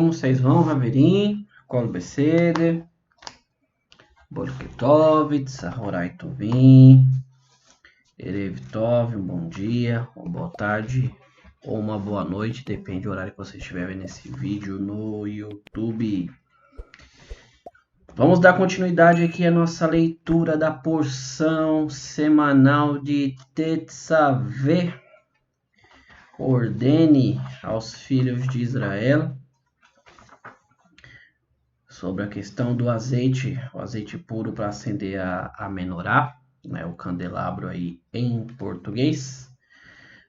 Como vocês vão, Raverim? Kol Beseder, Borketov, Tsahorai Tovim, Erev Tov, um bom dia, uma boa tarde ou uma boa noite, depende do horário que você estiver vendo esse vídeo no YouTube. Vamos dar continuidade aqui à nossa leitura da porção semanal de Tetzaveh. Ordene aos filhos de Israel, sobre a questão do azeite, o azeite puro para acender a menorá, né, o candelabro aí em português.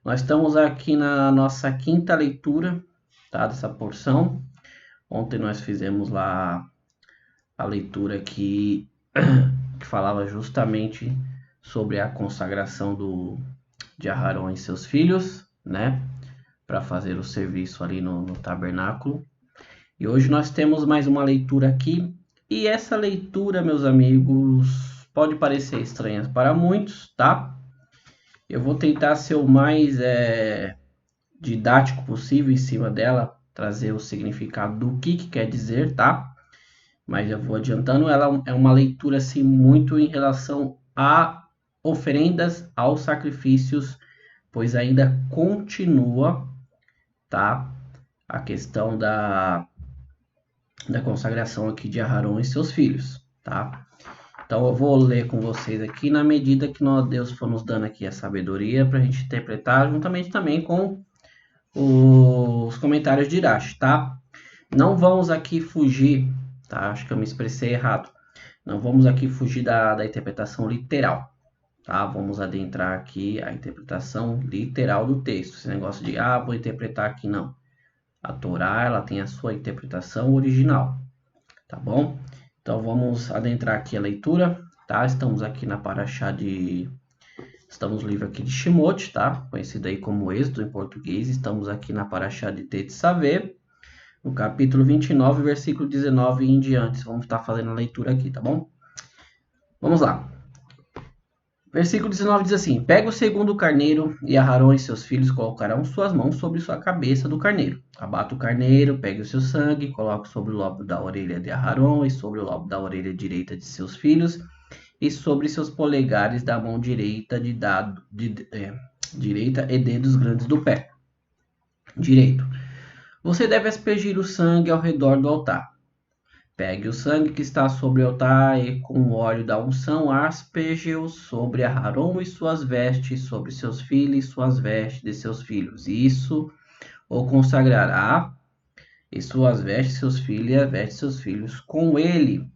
Nós estamos aqui na nossa quinta leitura, tá, dessa porção. Ontem nós fizemos lá a leitura aqui que falava justamente sobre a consagração de Aharon e seus filhos, né, para fazer o serviço ali no tabernáculo. E hoje nós temos mais uma leitura aqui, e essa leitura, meus amigos, pode parecer estranha para muitos, tá? Eu vou tentar ser o mais didático possível em cima dela, trazer o significado do que quer dizer, tá? Mas eu vou adiantando, ela é uma leitura assim muito em relação a oferendas aos sacrifícios, pois ainda continua, tá? A questão da consagração aqui de Aharon e seus filhos, tá? Então eu vou ler com vocês aqui na medida que Deus for nos dando aqui a sabedoria para a gente interpretar, juntamente também com os comentários de Irache, tá? Não vamos aqui fugir, tá? Acho que eu me expressei errado. Não vamos aqui fugir da interpretação literal, tá? Vamos adentrar aqui a interpretação literal do texto. Esse negócio de, vou interpretar aqui, não. A Torá, ela tem a sua interpretação original, tá bom? Então vamos adentrar aqui a leitura, tá? Estamos aqui na Parashá estamos no livro aqui de Shemot, tá? Conhecido aí como Êxodo em português. Estamos aqui na Parashá de Tetzaveh, no capítulo 29, versículo 19 e em diante. Vamos estar fazendo a leitura aqui, tá bom? Vamos lá. Versículo 19 diz assim: Pega o segundo carneiro, e Aharon e seus filhos colocarão suas mãos sobre sua cabeça do carneiro. Abata o carneiro, pegue o seu sangue, coloque sobre o lobo da orelha de Aharon e sobre o lobo da orelha direita de seus filhos e sobre seus polegares da mão direita direita e dedos grandes do pé direito. Você deve aspergir o sangue ao redor do altar. Pegue o sangue que está sobre o altar e com o óleo da unção asperge-o sobre Aharon e suas vestes, sobre seus filhos e suas vestes de seus filhos. Isso o consagrará, e suas vestes, seus filhos e a veste de seus filhos com ele.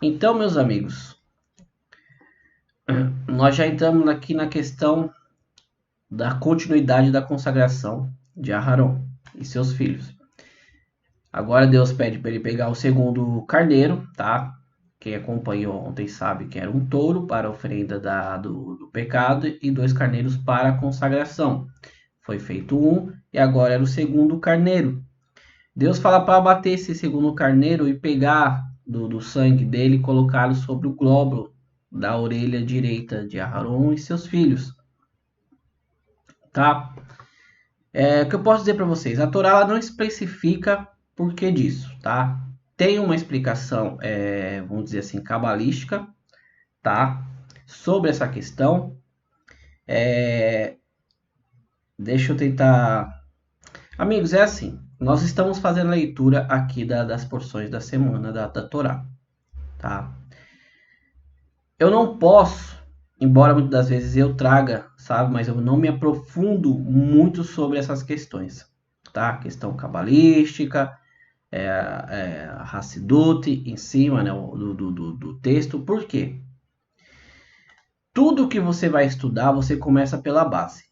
Então, meus amigos, nós já entramos aqui na questão da continuidade da consagração de Aharon e seus filhos. Agora Deus pede para ele pegar o segundo carneiro, tá? Quem acompanhou ontem sabe que era um touro para a oferenda do pecado e 2 carneiros para a consagração. Foi feito um e agora era o segundo carneiro. Deus fala para abater esse segundo carneiro e pegar do sangue dele e colocá-lo sobre o glóbulo da orelha direita de Aharon e seus filhos. Tá? O que eu posso dizer para vocês? A Torá ela não especifica por que disso, tá? Tem uma explicação, vamos dizer assim, cabalística, tá? Sobre essa questão. Deixa eu tentar... Amigos, é assim. Nós estamos fazendo a leitura aqui das porções da semana da Torá, tá? Eu não posso, embora muitas das vezes eu traga, sabe? Mas eu não me aprofundo muito sobre essas questões, tá? Questão cabalística, a Hassidut em cima, né, do texto. Por quê? Tudo que você vai estudar, você começa pela base,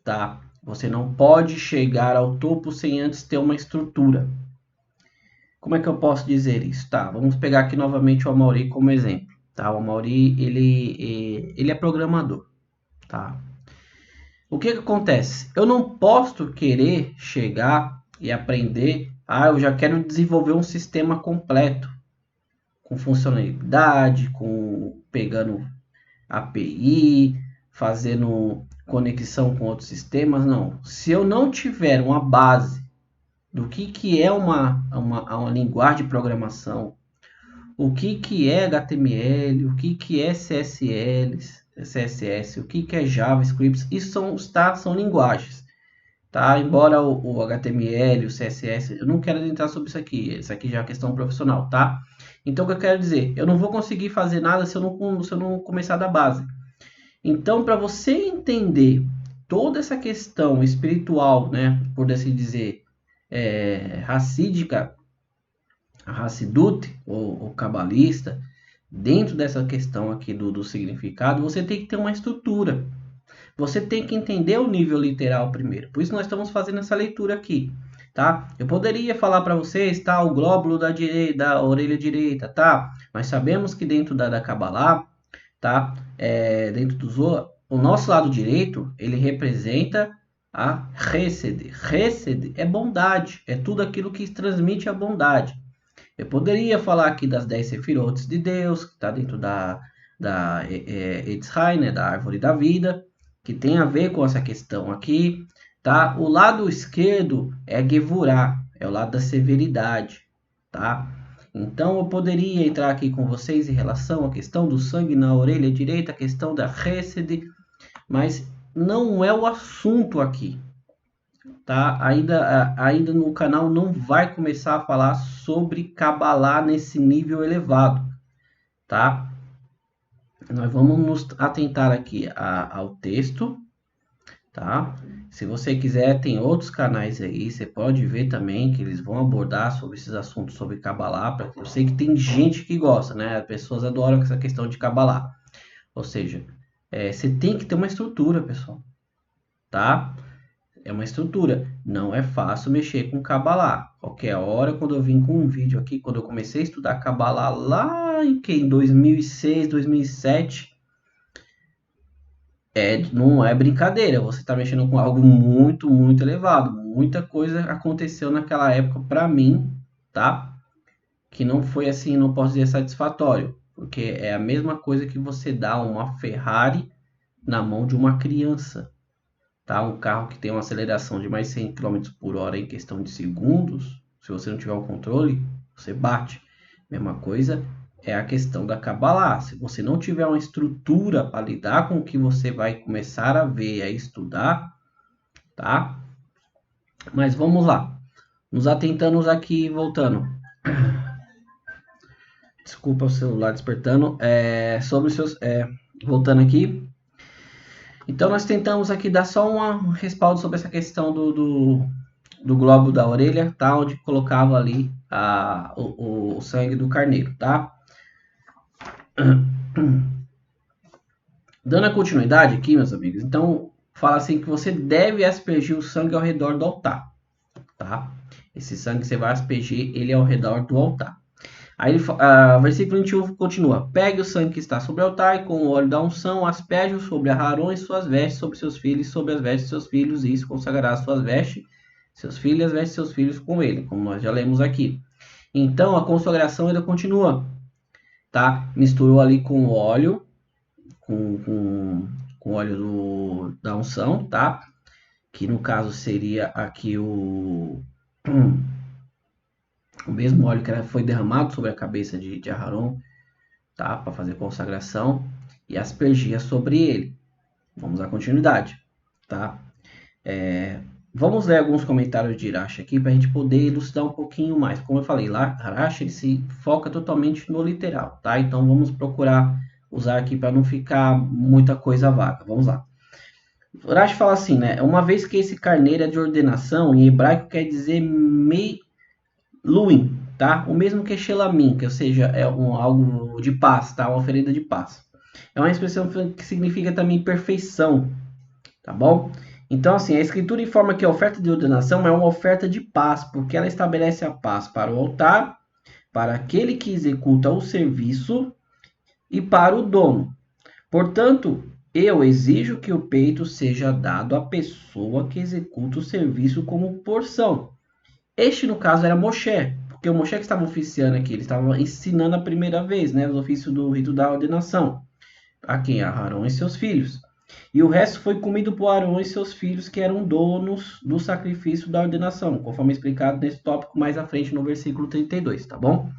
tá? Você não pode chegar ao topo sem antes ter uma estrutura. Como é que eu posso dizer isso? Tá, vamos pegar aqui novamente o Amaury como exemplo, tá? O Amaury, ele é programador, tá? O que acontece? Eu não posso querer chegar e aprender, eu já quero desenvolver um sistema completo, com funcionalidade, pegando API, fazendo conexão com outros sistemas, não. Se eu não tiver uma base, do que é uma linguagem de programação, o que é HTML, o que é CSS, o que é JavaScript. Isso são linguagens. Tá? Embora o HTML, o CSS, eu não quero entrar sobre isso aqui já é questão profissional, tá? Então, o que eu quero dizer? Eu não vou conseguir fazer nada se eu não começar da base. Então, para você entender toda essa questão espiritual, né, por assim dizer, racídica, Hassidut, ou cabalista, dentro dessa questão aqui do significado, você tem que ter uma estrutura. Você tem que entender o nível literal primeiro. Por isso nós estamos fazendo essa leitura aqui, tá? Eu poderia falar para vocês, tá? O glóbulo da orelha direita, tá? Nós sabemos que dentro da Kabbalah, tá? Dentro do Zohar, o nosso lado direito, ele representa a Hesed. Hesed é bondade, é tudo aquilo que transmite a bondade. Eu poderia falar aqui das 10 sefirotes de Deus, que está dentro da Etzrai, né? Da árvore da vida, que tem a ver com essa questão aqui, tá? O lado esquerdo é Gevurah, é o lado da severidade, tá? Então eu poderia entrar aqui com vocês em relação à questão do sangue na orelha direita, a questão da Hesed, mas não é o assunto aqui, tá? Ainda no canal não vai começar a falar sobre Kabbalah nesse nível elevado, tá? Nós vamos nos atentar aqui ao texto, tá? Se você quiser, tem outros canais aí, você pode ver também que eles vão abordar sobre esses assuntos sobre Kabbalah. Eu sei que tem gente que gosta, né? As pessoas adoram essa questão de Kabbalah. Ou seja, você tem que ter uma estrutura, pessoal, tá? É uma estrutura. Não é fácil mexer com Kabbalah. Qualquer hora, quando eu vim com um vídeo aqui, quando eu comecei a estudar Kabbalah lá em 2006, 2007, não é brincadeira. Você está mexendo com algo muito, muito elevado. Muita coisa aconteceu naquela época para mim, tá? Que não foi assim, não posso dizer satisfatório. Porque é a mesma coisa que você dá uma Ferrari na mão de uma criança. Tá? Um carro que tem uma aceleração de mais 100 km por hora em questão de segundos, se você não tiver o controle, você bate. Mesma coisa é a questão da Kabbalah. Se você não tiver uma estrutura para lidar com o que você vai começar a ver, a estudar, tá? Mas vamos lá. Nos atentando aqui, voltando. Desculpa o celular despertando. Sobre os seus... voltando aqui. Então, nós tentamos aqui dar só um respaldo sobre essa questão do globo da orelha, tá? Onde colocava ali o sangue do carneiro, tá? Dando a continuidade aqui, meus amigos, então, fala assim que você deve aspergir o sangue ao redor do altar, tá? Esse sangue que você vai aspergir, ele é ao redor do altar. Aí, versículo 21 continua. Pegue o sangue que está sobre o altar e com o óleo da unção asperge-o sobre Aarão e suas vestes, sobre seus filhos, sobre as vestes de seus filhos, e isso consagrará suas vestes, seus filhos e as vestes de seus filhos com ele, como nós já lemos aqui. Então, a consagração ainda continua, tá? Misturou ali com o óleo, com óleo da unção, tá? Que no caso seria aqui o mesmo óleo que foi derramado sobre a cabeça de Aarão, tá? Para fazer consagração, e aspergia sobre ele. Vamos à continuidade, tá? Vamos ler alguns comentários de Irache aqui para a gente poder ilustrar um pouquinho mais. Como eu falei, lá Irache ele se foca totalmente no literal, tá? Então vamos procurar usar aqui para não ficar muita coisa vaga. Vamos lá. Irache fala assim, né? Uma vez que esse carneiro é de ordenação, em hebraico quer dizer Luim, tá? O mesmo que Shelamim, que ou seja, é algo de paz, tá? Uma oferenda de paz. É uma expressão que significa também perfeição, tá bom? Então, assim, a escritura informa que a oferta de ordenação é uma oferta de paz, porque ela estabelece a paz para o altar, para aquele que executa o serviço e para o dono. Portanto, eu exijo que o peito seja dado à pessoa que executa o serviço como porção. Este, no caso, era Moshe, porque o Moshe que estava oficiando aqui, ele estava ensinando a primeira vez, né, os ofícios do rito da ordenação. A quem? A Aarão e seus filhos. E o resto foi comido por Arão e seus filhos, que eram donos do sacrifício da ordenação, conforme explicado nesse tópico mais à frente no versículo 32, tá bom?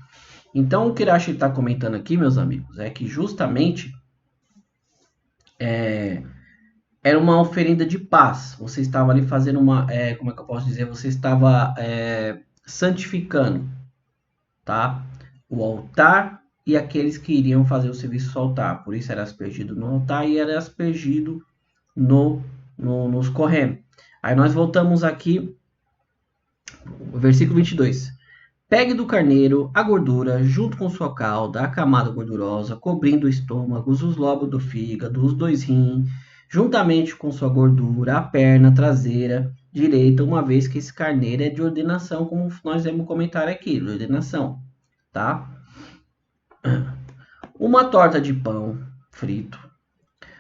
Então, o que Rashi está comentando aqui, meus amigos, é que justamente era uma oferenda de paz. Você estava ali fazendo uma, como é que eu posso dizer? Você estava santificando, tá? O altar e aqueles que iriam fazer o serviço do altar. Por isso era aspergido no altar e era aspergido nos correndo. Aí nós voltamos aqui, versículo 22. Pegue do carneiro a gordura, junto com sua cauda, a camada gordurosa, cobrindo o estômago, os lobos do fígado, os 2 rins, juntamente com sua gordura, a perna traseira direita, uma vez que esse carneiro é de ordenação, como nós vamos comentar aqui, de ordenação, tá? Uma torta de pão frito,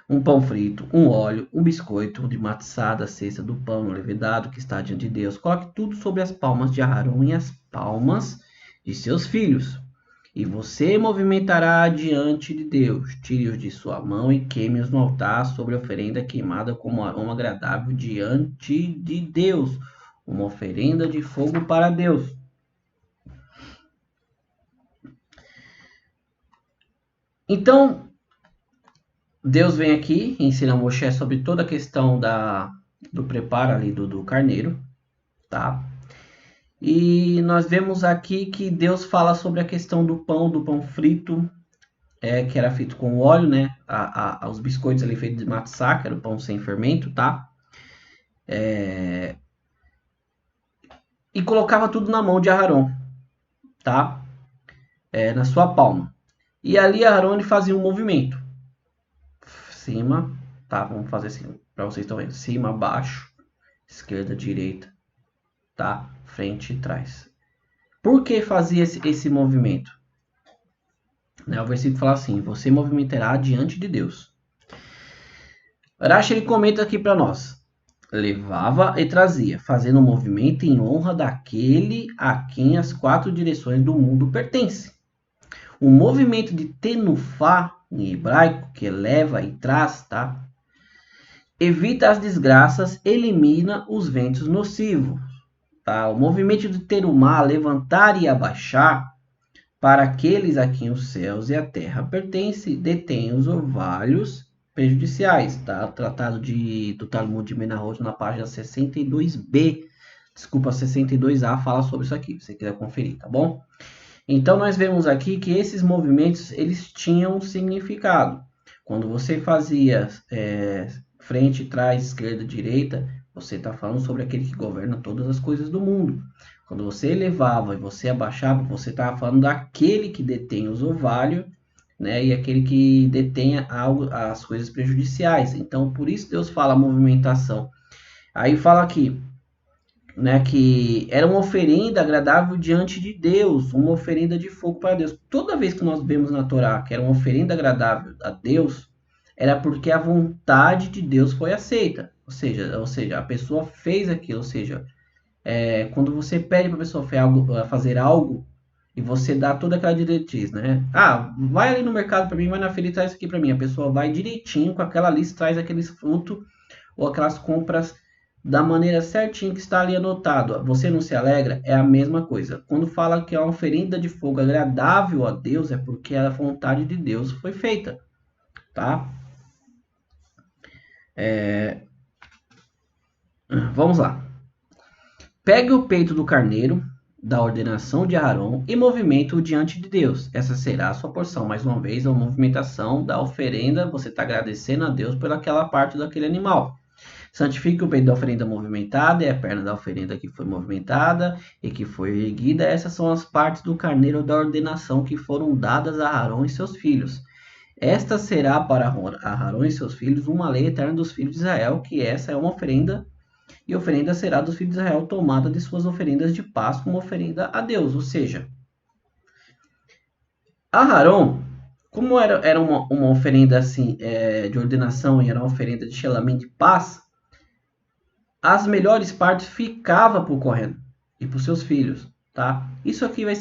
um pão frito, um óleo, um biscoito de matzá da cesta do pão levedado que está diante de Deus. Coloque tudo sobre as palmas de Aarão e as palmas de seus filhos. E você movimentará diante de Deus. Tire-os de sua mão e queime-os no altar sobre a oferenda queimada como aroma agradável diante de Deus. Uma oferenda de fogo para Deus. Então, Deus vem aqui e ensina a Moshe sobre toda a questão do preparo ali do carneiro, tá? E nós vemos aqui que Deus fala sobre a questão do pão frito, que era feito com óleo, né? Os biscoitos ali feitos de matzá, que era o pão sem fermento, tá? E colocava tudo na mão de Aarão, tá? Na sua palma. E ali Aarão fazia um movimento. Cima, tá? Vamos fazer assim, para vocês estão vendo. Cima, baixo, esquerda, direita, tá? Frente e trás. Por que fazia esse movimento? O versículo fala assim: você movimentará diante de Deus. Rashi ele comenta aqui para nós: levava e trazia, fazendo um movimento em honra daquele a quem as 4 direções do mundo pertencem. O movimento de tenufá, em hebraico, que leva e traz, tá? Evita as desgraças, elimina os ventos nocivos. Tá? O movimento de terumá, levantar e abaixar, para aqueles a quem os céus e a terra pertencem, detém os orvalhos prejudiciais. Tá? Tratado do Talmud de Menahot, na página 62b, desculpa, 62a, fala sobre isso aqui, se você quiser conferir, tá bom? Então, nós vemos aqui que esses movimentos, eles tinham um significado. Quando você fazia frente, trás, esquerda, direita, você está falando sobre aquele que governa todas as coisas do mundo. Quando você elevava e você abaixava, você estava falando daquele que detém os orvalhos, né, e aquele que detém as coisas prejudiciais. Então, por isso Deus fala movimentação. Aí fala aqui, né, que era uma oferenda agradável diante de Deus, uma oferenda de fogo para Deus. Toda vez que nós vemos na Torá que era uma oferenda agradável a Deus, era porque a vontade de Deus foi aceita. Ou seja, a pessoa fez aquilo. Ou seja, quando você pede para a pessoa fazer algo e você dá toda aquela diretriz, né? Ah, vai ali no mercado para mim, vai na feira e traz isso aqui para mim. A pessoa vai direitinho com aquela lista, traz aqueles frutos ou aquelas compras da maneira certinha que está ali anotado. Você não se alegra? É a mesma coisa. Quando fala que é uma oferenda de fogo agradável a Deus, é porque a vontade de Deus foi feita, tá? Vamos lá. Pegue o peito do carneiro, da ordenação de Aarão, e movimente-o diante de Deus. Essa será a sua porção. Mais uma vez, a movimentação da oferenda, você está agradecendo a Deus pelaquela parte daquele animal. Santifique o peito da oferenda movimentada e a perna da oferenda que foi movimentada e que foi erguida. Essas são as partes do carneiro da ordenação que foram dadas a Aarão e seus filhos. Esta será para Aarão e seus filhos uma lei eterna dos filhos de Israel, que essa é uma oferenda, e a oferenda será dos filhos de Israel tomada de suas oferendas de paz como oferenda a Deus. Ou seja, Aarão, como era uma oferenda assim, de ordenação e era uma oferenda de shelamim de paz, as melhores partes ficava para o Kohen e para os seus filhos, tá? Isso aqui vai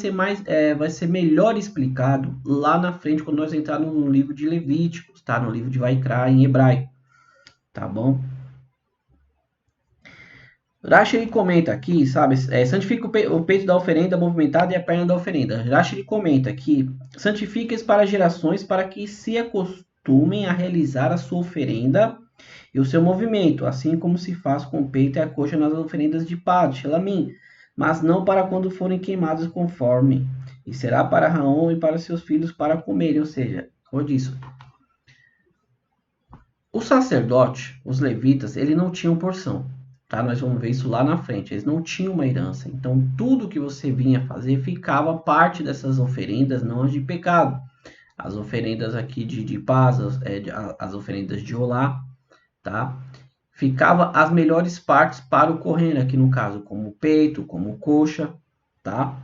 ser melhor explicado lá na frente quando nós entrarmos no livro de Levíticos, tá? No livro de Vaikra em hebraico. tá bom? Rashi ele comenta aqui, sabe, santifica o peito da oferenda movimentada e a perna da oferenda. Rashi ele comenta que santifica-os para gerações para que se acostumem a realizar a sua oferenda e o seu movimento, assim como se faz com o peito e a coxa nas oferendas de paz, Shelamim, mas não para quando forem queimados conforme, e será para Arão e para seus filhos para comerem, ou seja, como eu disse, o sacerdote, os levitas, ele não tinham porção, tá? Nós vamos ver isso lá na frente. Eles não tinham uma herança. Então, tudo que você vinha fazer ficava parte dessas oferendas, não as de pecado. As oferendas aqui de paz, as oferendas de olá, tá? Ficava as melhores partes para o correndo, aqui no caso, como peito, como coxa, tá?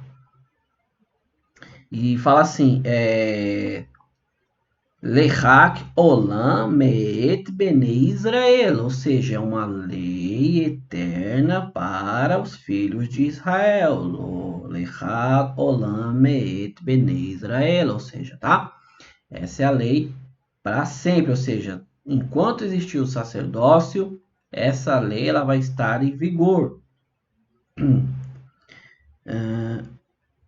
E fala assim, Lechak Olam Meet Bnei Israel, ou seja, é uma lei eterna para os filhos de Israel. Lechak Olam Meet Bnei Israel, ou seja, tá? Essa é a lei para sempre, ou seja, enquanto existir o sacerdócio, essa lei ela vai estar em vigor.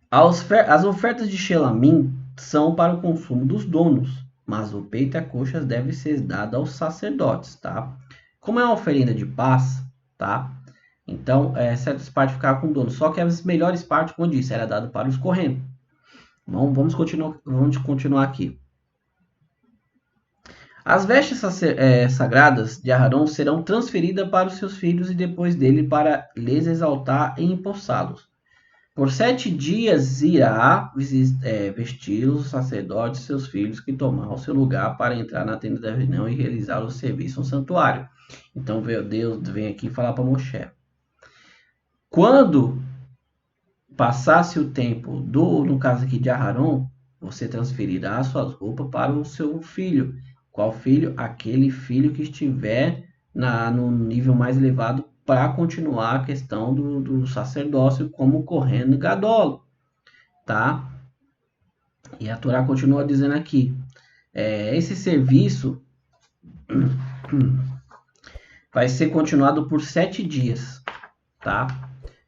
As ofertas de Shelamim são para o consumo dos donos, mas o peito e a coxa devem ser dados aos sacerdotes, tá? Como é uma oferenda de paz, tá? Então, certas partes ficavam com o dono, só que as melhores partes, como eu disse, era dado para os correntes. Bom, vamos continuar aqui. As vestes sagradas de Aarão serão transferidas para os seus filhos e depois dele para lhes exaltar e empossá-los. Por 7 dias irá vestir-los, os sacerdotes e seus filhos que tomaram o seu lugar para entrar na tenda da reunião e realizar o serviço no santuário. Então Deus vem aqui falar para Moshe. Quando passasse o tempo no caso aqui de Aharon, você transferirá suas roupas para o seu filho. Qual filho? Aquele filho que estiver no nível mais elevado para continuar a questão do sacerdócio como correndo gadolo, tá? E a Torá continua dizendo aqui, esse serviço vai ser continuado por 7 dias, tá?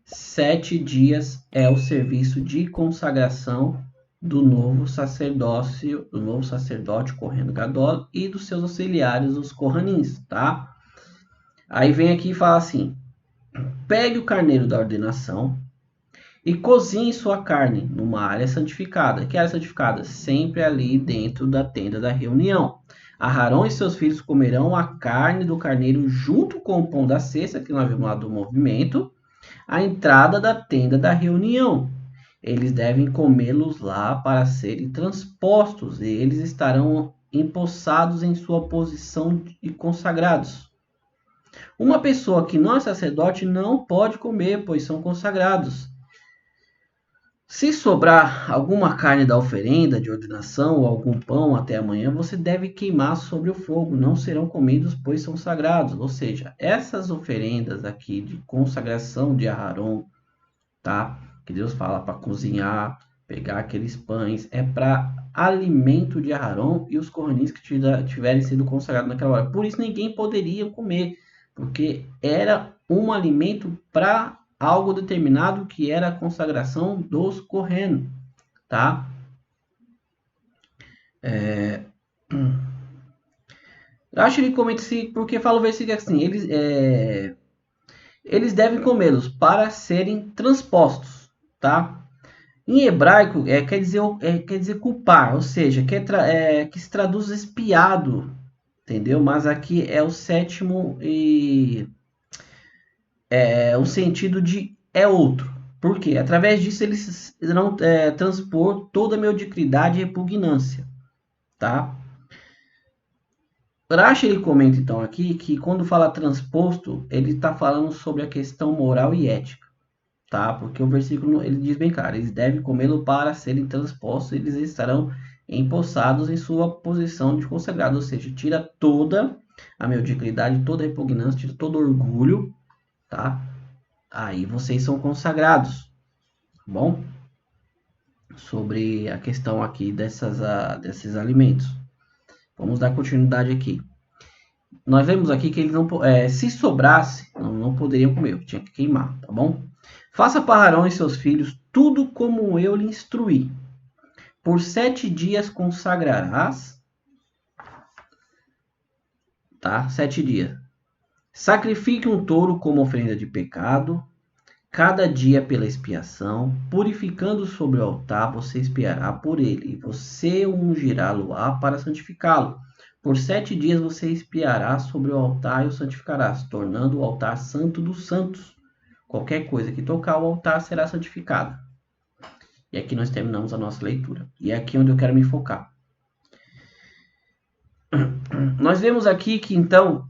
7 dias é o serviço de consagração do novo sacerdócio, do novo sacerdote correndo gadol e dos seus auxiliares, os corranins, tá? Aí vem aqui e fala assim, pegue o carneiro da ordenação e cozinhe sua carne numa área santificada. Que área santificada? Sempre ali dentro da tenda da reunião. Aharon e seus filhos comerão a carne do carneiro junto com o pão da cesta, que nós vimos lá do movimento, à entrada da tenda da reunião. Eles devem comê-los lá para serem transpostos, e eles estarão empossados em sua posição de consagrados. Uma pessoa que não é sacerdote não pode comer, pois são consagrados. Se sobrar alguma carne da oferenda de ordenação ou algum pão até amanhã, você deve queimar sobre o fogo, não serão comidos, pois são sagrados. Ou seja, essas oferendas aqui de consagração de Aharon, tá? Que Deus fala para cozinhar, pegar aqueles pães, é para alimento de Aharon e os corranis que tiverem sido consagrados naquela hora. Por isso ninguém poderia comer, porque era um alimento para algo determinado que era a consagração dos correnos, tá? Acho que comenta assim, porque fala o versículo assim, eles devem comê-los para serem transpostos, tá? Em hebraico quer dizer culpar, ou seja, que se traduz espiado, entendeu? Mas aqui é o sétimo e o sentido de é outro. Por quê? Através disso eles irão transpor toda a mediocridade e repugnância, tá? Rashi ele comenta então aqui que quando fala transposto, ele está falando sobre a questão moral e ética, tá? Porque o versículo ele diz bem claro, eles devem comê-lo para serem transpostos, eles estarão empossados em sua posição de consagrado, ou seja, tira toda a mediocridade, toda a repugnância, tira todo o orgulho, tá? Aí vocês são consagrados, tá bom? Sobre a questão aqui desses alimentos. Vamos dar continuidade aqui. nós vemos aqui que eles não, se sobrasse, não poderiam comer, tinha que queimar, tá bom? Faça para Arão e seus filhos tudo como eu lhe instruí. Por 7 dias consagrarás, tá? 7 dias. Sacrifique um touro como oferenda de pecado, cada dia pela expiação, purificando sobre o altar, você expiará por ele, e você ungirá-lo-á para santificá-lo. Por 7 dias você expiará sobre o altar e o santificarás, tornando o altar santo dos santos. Qualquer coisa que tocar o altar será santificada. E aqui nós terminamos a nossa leitura. E é aqui onde eu quero me focar. Nós vemos aqui que, então,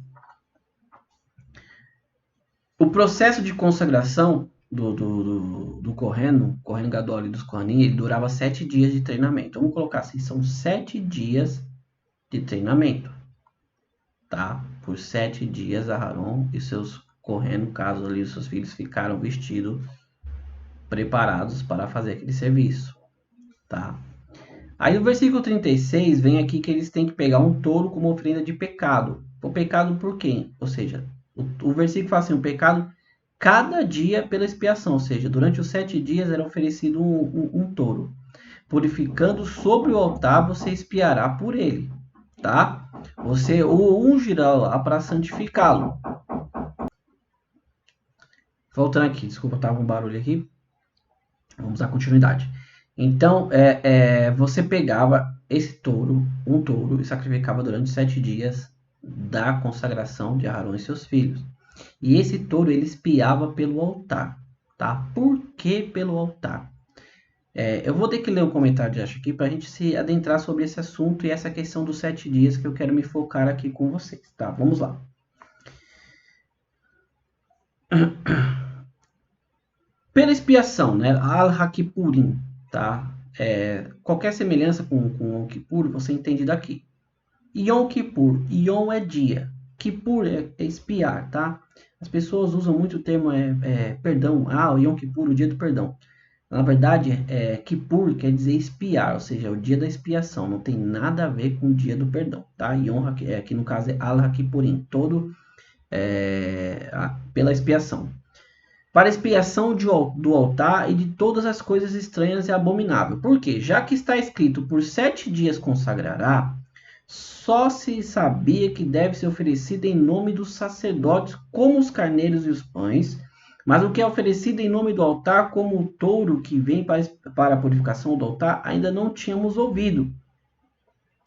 o processo de consagração do Kohen Gadol e dos Kohanim, ele durava 7 dias de treinamento. Vamos colocar assim, são 7 dias de treinamento, tá? Por 7 dias, Aharon e seus Kohen, no caso ali, os seus filhos ficaram vestidos, preparados para fazer aquele serviço, tá? Aí no versículo 36 vem aqui que eles têm que pegar um touro como oferenda de pecado. O pecado por quem? Ou seja, o versículo fala assim, o pecado cada dia pela expiação, ou seja, durante os 7 dias era oferecido um touro. Purificando sobre o altar, você expiará por ele, tá? Você o ungirá para santificá-lo. Voltando aqui, desculpa, estava um barulho aqui. Vamos dar continuidade. Então, você pegava esse touro, um touro, e sacrificava durante 7 dias da consagração de Arão e seus filhos. E esse touro, ele espiava pelo altar, tá? Por que pelo altar? Eu vou ter que ler um comentário de Acha aqui para a gente se adentrar sobre esse assunto e essa questão dos 7 dias que eu quero me focar aqui com vocês, tá? Vamos lá. Pela expiação, né? Al-Hakipurim, tá? Qualquer semelhança com Yom Kippur, você entende daqui. Yom Kippur, Yom é dia, Kippur é expiar, tá? As pessoas usam muito o termo perdão, o Yom Kippur, o dia do perdão. Na verdade, Kippur quer dizer expiar, ou seja, o dia da expiação, não tem nada a ver com o dia do perdão, tá? Yom, aqui no caso é Al-Hakipurim, todo pela expiação. Para expiação do altar e de todas as coisas estranhas e abomináveis. Por quê? Já que está escrito, por 7 dias consagrará, só se sabia que deve ser oferecido em nome dos sacerdotes, como os carneiros e os pães, mas o que é oferecido em nome do altar, como o touro que vem para a purificação do altar, ainda não tínhamos ouvido,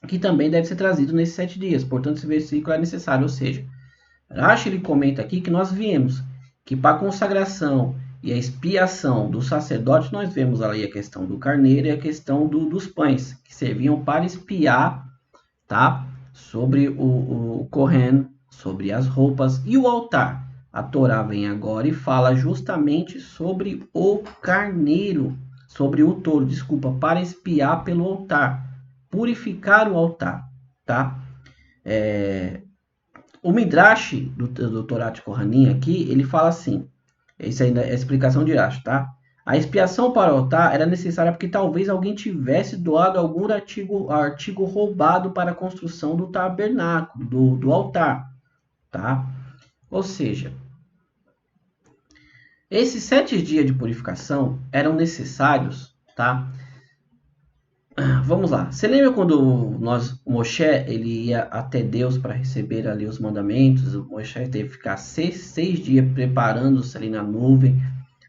que também deve ser trazido nesses 7 dias. Portanto, esse versículo é necessário, ou seja, Rashi ele comenta aqui que nós viemos que para a consagração e a expiação do sacerdote, nós vemos ali a questão do carneiro e a questão dos pães, que serviam para expiar, tá? Sobre o Kohen, sobre as roupas e o altar. A Torá vem agora e fala justamente sobre o carneiro, sobre o touro, desculpa, para expiar pelo altar, purificar o altar, tá? O Midrash do Torá de Kohanim aqui, ele fala assim, isso ainda é a explicação de Rashi, tá? A expiação para o altar era necessária porque talvez alguém tivesse doado algum artigo roubado para a construção do tabernáculo, do altar, tá? Ou seja, esses 7 dias de purificação eram necessários, tá? Vamos lá. Você lembra quando Moshe ele ia até Deus para receber ali os mandamentos? O Moshe teve que ficar 6 dias preparando-se ali na nuvem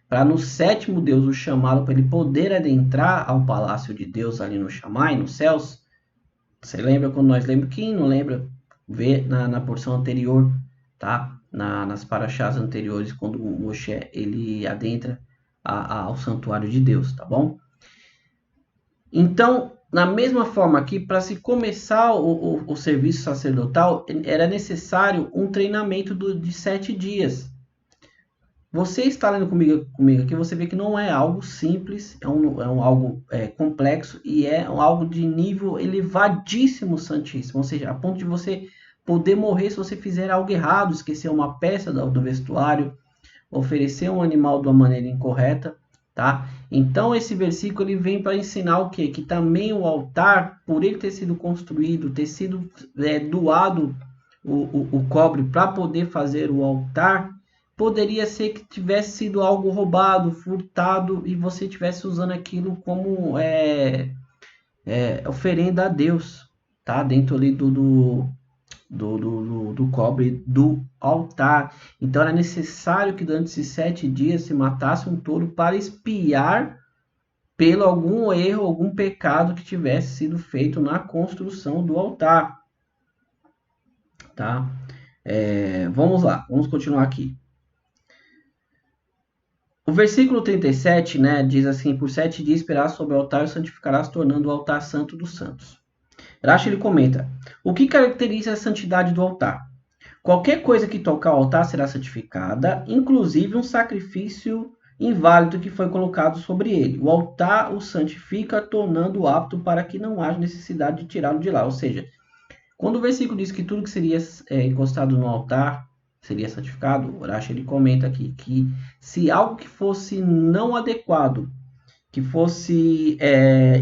para no 7º Deus o chamá-lo para ele poder adentrar ao palácio de Deus ali no Shammai, nos céus. Você lembra quando nós lembra? Quem não lembra? Vê na porção anterior, tá? Nas paraxás anteriores, quando Moshe ele adentra ao santuário de Deus, tá bom? Então, na mesma forma aqui, para se começar o serviço sacerdotal, era necessário um treinamento de 7 dias. Você está lendo comigo aqui, você vê que não é algo simples, é algo complexo e é algo de nível elevadíssimo, santíssimo. Ou seja, a ponto de você poder morrer se você fizer algo errado, esquecer uma peça do vestuário, oferecer um animal de uma maneira incorreta. Tá? Então esse versículo ele vem para ensinar o quê? Que também o altar, por ele ter sido construído, ter sido doado o cobre para poder fazer o altar, poderia ser que tivesse sido algo roubado, furtado, e você estivesse usando aquilo como oferenda a Deus, tá? Dentro ali do cobre do altar. Então era necessário que durante esses 7 dias se matasse um touro para expiar pelo algum erro, algum pecado que tivesse sido feito na construção do altar, tá? Vamos lá, vamos continuar aqui. O versículo 37, né, diz assim: por 7 dias esperarás sobre o altar e santificarás, tornando o altar santo dos santos. Rashi, ele comenta: o que caracteriza a santidade do altar? Qualquer coisa que tocar o altar será santificada, inclusive um sacrifício inválido que foi colocado sobre ele. O altar o santifica, tornando-o apto para que não haja necessidade de tirá-lo de lá. Ou seja, quando o versículo diz que tudo que seria encostado no altar seria santificado, o Rashi, ele comenta aqui que se algo que fosse não adequado, que fosse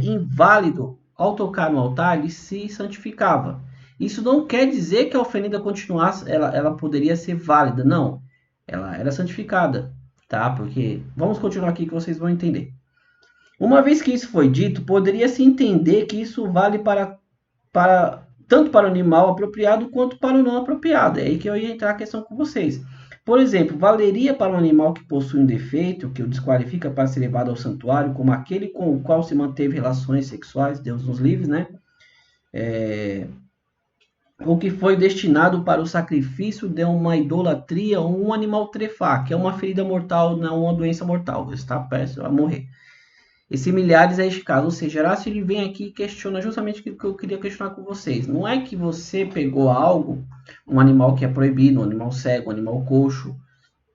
inválido, ao tocar no altar, ele se santificava. Isso não quer dizer que a oferenda continuasse, ela poderia ser válida, não. Ela era santificada, tá? Porque, vamos continuar aqui que vocês vão entender. Uma vez que isso foi dito, poderia-se entender que isso vale tanto para o animal apropriado quanto para o não apropriado. É aí que eu ia entrar a questão com vocês. Por exemplo, valeria para um animal que possui um defeito, que o desqualifica para ser levado ao santuário, como aquele com o qual se manteve relações sexuais, Deus nos livre, né? Ou que foi destinado para o sacrifício de uma idolatria ou um animal trefar, que é uma ferida mortal, não uma doença mortal, está perto a morrer. E similares a este caso, ou seja, Horácio, ele vem aqui e questiona justamente o que eu queria questionar com vocês. Não é que você pegou algo, um animal que é proibido, um animal cego, um animal coxo,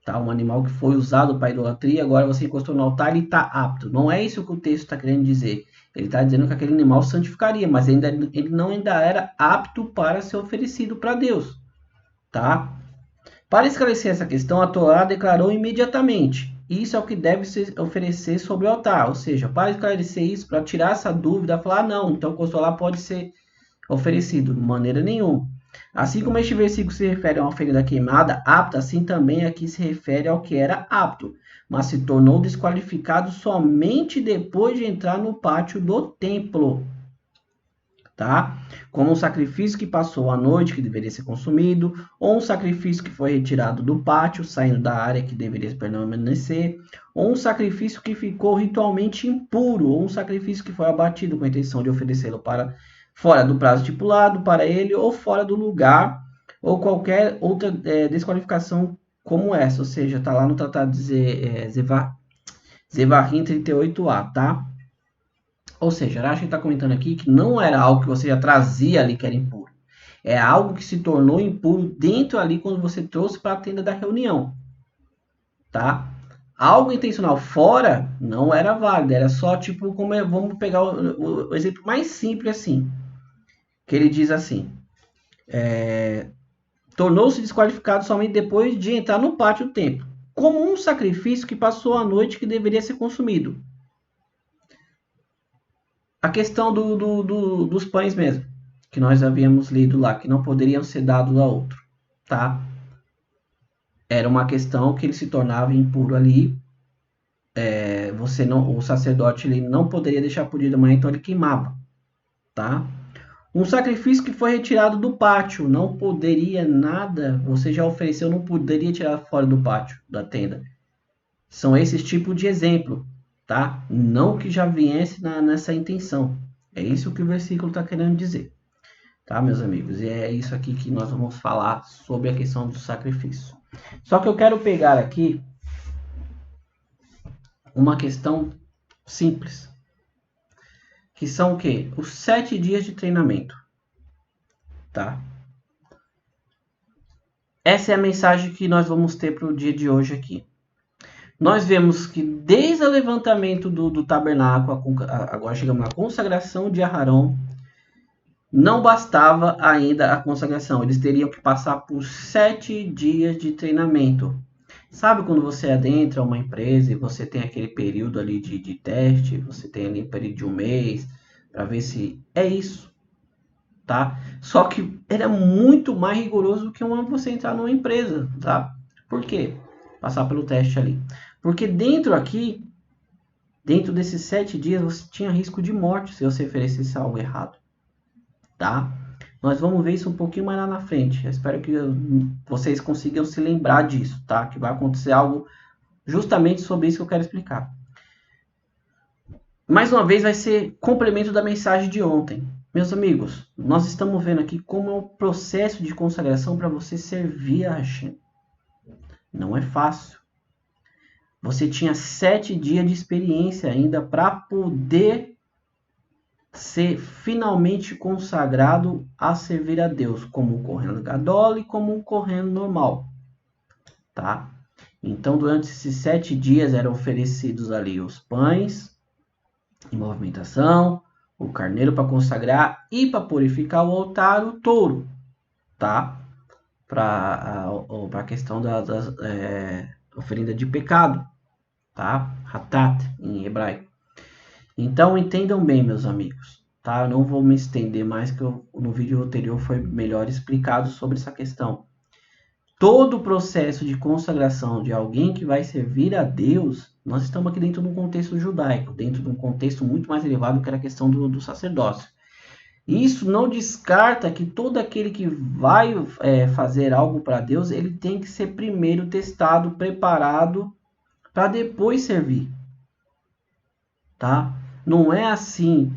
tá? Um animal que foi usado para idolatria, agora você encostou no altar e está apto. Não é isso que o texto está querendo dizer. Ele está dizendo que aquele animal santificaria, mas ele não ainda era apto para ser oferecido para Deus, tá? Para esclarecer essa questão, a Torá declarou imediatamente: isso é o que deve se oferecer sobre o altar. Ou seja, para esclarecer isso, para tirar essa dúvida, falar: não, então o costolar pode ser oferecido. De maneira nenhuma. Assim como este versículo se refere a uma oferenda queimada apta, assim também aqui se refere ao que era apto, mas se tornou desqualificado somente depois de entrar no pátio do templo. Tá? Como um sacrifício que passou a noite, que deveria ser consumido, ou um sacrifício que foi retirado do pátio, saindo da área que deveria permanecer, ou um sacrifício que ficou ritualmente impuro, ou um sacrifício que foi abatido com a intenção de oferecê-lo para fora do prazo estipulado para ele, ou fora do lugar, ou qualquer outra desqualificação como essa, ou seja, está lá no Tratado de Zevarim 38a, tá? Ou seja, Rashi está comentando aqui que não era algo que você já trazia ali que era impuro. É algo que se tornou impuro dentro ali quando você trouxe para a tenda da reunião. Tá? Algo intencional fora não era válido. Era só tipo, vamos pegar o exemplo mais simples assim. Que ele diz assim. Tornou-se desqualificado somente depois de entrar no pátio do templo. Como um sacrifício que passou a noite que deveria ser consumido. A questão dos pães mesmo, que nós havíamos lido lá, que não poderiam ser dados a outro, tá? Era uma questão que ele se tornava impuro ali. O sacerdote ele não poderia deixar por dia de manhã, então ele queimava, tá? Um sacrifício que foi retirado do pátio, não poderia nada, você já ofereceu, não poderia tirar fora do pátio, da tenda. São esses tipos de exemplo, tá? Não que já viesse nessa intenção. É isso que o versículo está querendo dizer. Tá, meus amigos? E é isso aqui que nós vamos falar sobre a questão do sacrifício. Só que eu quero pegar aqui uma questão simples. Que são o quê? Os 7 dias de treinamento. Tá? Essa é a mensagem que nós vamos ter para o dia de hoje aqui. Nós vemos que desde o levantamento do tabernáculo, agora chegamos na consagração de Aarão, não bastava ainda a consagração, eles teriam que passar por 7 dias de treinamento. Sabe quando você adentra uma empresa e você tem aquele período ali de teste, você tem ali um período de um mês, para ver se é isso. tá? Só que era muito mais rigoroso do que você entrar numa empresa, tá? Por quê? Passar pelo teste ali. Porque dentro desses 7 dias, você tinha risco de morte se você oferecesse algo errado, tá? Nós vamos ver isso um pouquinho mais lá na frente. Eu espero que vocês consigam se lembrar disso, tá? Que vai acontecer algo justamente sobre isso que eu quero explicar. Mais uma vez vai ser complemento da mensagem de ontem. Meus amigos, nós estamos vendo aqui como é o processo de consagração para você servir a Hashem. Não é fácil. Você tinha 7 dias de experiência ainda para poder ser finalmente consagrado a servir a Deus, como o Kohen Gadol e como o Kohen normal, tá? Então, durante esses 7 dias eram oferecidos ali os pães em movimentação, o carneiro para consagrar e para purificar o altar, o touro, tá? Para a questão das oferenda de pecado, tá? Hatat em hebraico. Então entendam bem, meus amigos, tá? Eu não vou me estender mais, que no vídeo anterior foi melhor explicado sobre essa questão. Todo o processo de consagração de alguém que vai servir a Deus, nós estamos aqui dentro de um contexto judaico, dentro de um contexto muito mais elevado que era a questão do sacerdócio. Isso não descarta que todo aquele que vai fazer algo para Deus, ele tem que ser primeiro testado, preparado, para depois servir, tá? Não é assim,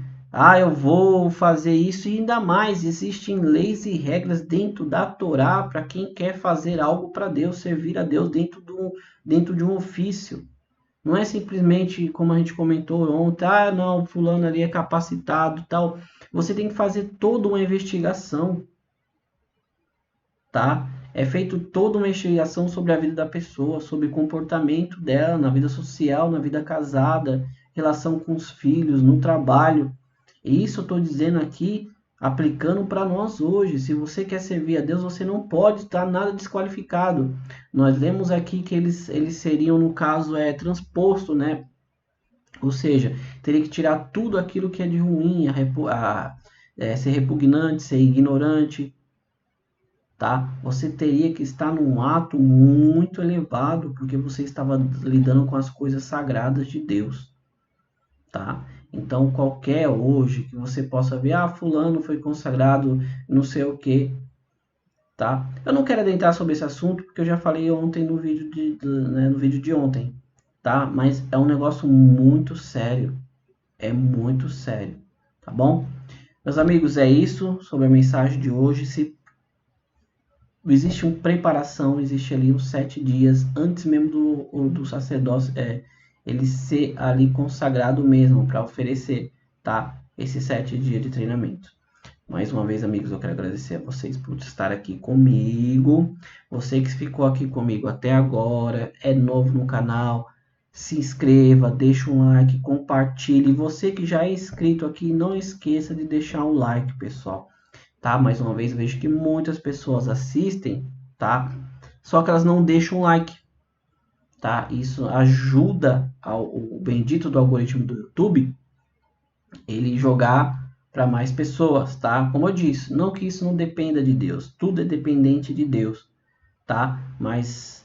eu vou fazer isso, e ainda mais, existem leis e regras dentro da Torá para quem quer fazer algo para Deus, servir a Deus dentro de um ofício. Não é simplesmente, como a gente comentou ontem, não, fulano ali é capacitado, tal. Você tem que fazer toda uma investigação, tá? É feito toda uma investigação sobre a vida da pessoa, sobre o comportamento dela na vida social, na vida casada, relação com os filhos, no trabalho. E isso eu estou dizendo aqui, aplicando para nós hoje. Se você quer servir a Deus, você não pode estar nada desqualificado. Nós lemos aqui que eles seriam, no caso, transposto, né? Ou seja, teria que tirar tudo aquilo que é de ruim, ser repugnante, ser ignorante, tá? Você teria que estar num ato muito elevado, porque você estava lidando com as coisas sagradas de Deus, tá? Então, qualquer hoje que você possa ver, fulano foi consagrado, não sei o que, tá? Eu não quero adentrar sobre esse assunto, porque eu já falei ontem no vídeo no vídeo de ontem, tá? Mas é um negócio muito sério, é muito sério, tá bom? Meus amigos, é isso sobre a mensagem de hoje. Se existe uma preparação, existe ali uns 7 dias antes mesmo do sacerdócio ele ser ali consagrado mesmo para oferecer, tá? Esses 7 dias de treinamento. Mais uma vez, amigos, eu quero agradecer a vocês por estar aqui comigo. Você que ficou aqui comigo até agora, é novo no canal, se inscreva, deixa um like, compartilhe. Você que já é inscrito aqui, não esqueça de deixar um like, pessoal. Tá? Mais uma vez, vejo que muitas pessoas assistem, tá? Só que elas não deixam um like, tá? Isso ajuda o bendito do algoritmo do YouTube ele jogar para mais pessoas, tá? Como eu disse, não que isso não dependa de Deus, tudo é dependente de Deus, tá? Mas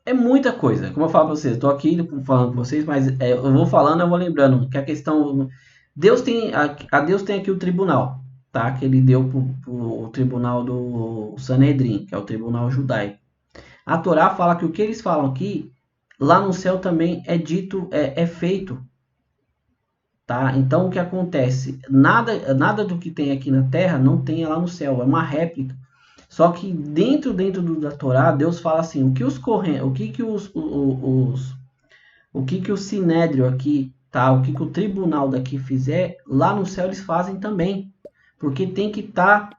é muita coisa, como eu falo para vocês, estou aqui falando com vocês, mas eu vou falando, eu vou lembrando que a questão Deus tem aqui o tribunal, tá? Que ele deu pro tribunal do Sanedrim, que é o tribunal judaico. A Torá fala que o que eles falam aqui, lá no céu também é dito, é feito, tá? Então o que acontece? Nada do que tem aqui na Terra não tem lá no céu, é uma réplica. Só que dentro da Torá, Deus fala assim, o que o Sinédrio aqui, tá? O que o tribunal daqui fizer, lá no céu eles fazem também. Porque tem que estar,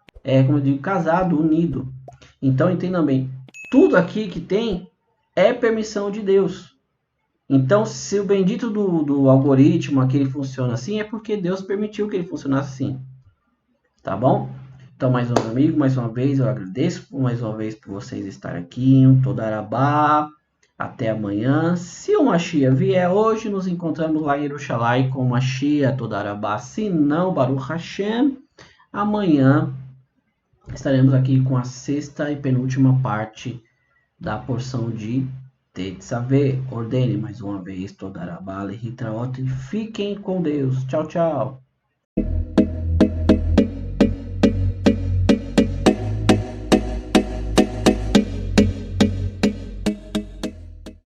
como eu digo, casado, unido. Então entendam bem, tudo aqui que tem é permissão de Deus. Então, se o bendito do algoritmo aqui ele funciona assim, é porque Deus permitiu que ele funcionasse assim. Tá bom? Então, mais um amigo, mais uma vez, eu agradeço mais uma vez por vocês estarem aqui. Toda Arabá. Até amanhã. Se o Mashiach vier hoje, nos encontramos lá em Jerusalém com o Mashiach Todarabá. Se não, Baruch Hashem, amanhã estaremos aqui com a sexta e penúltima parte da porção de Tetzaveh. Ordene mais uma vez Todarabá, Lehitraot, e fiquem com Deus. Tchau, tchau.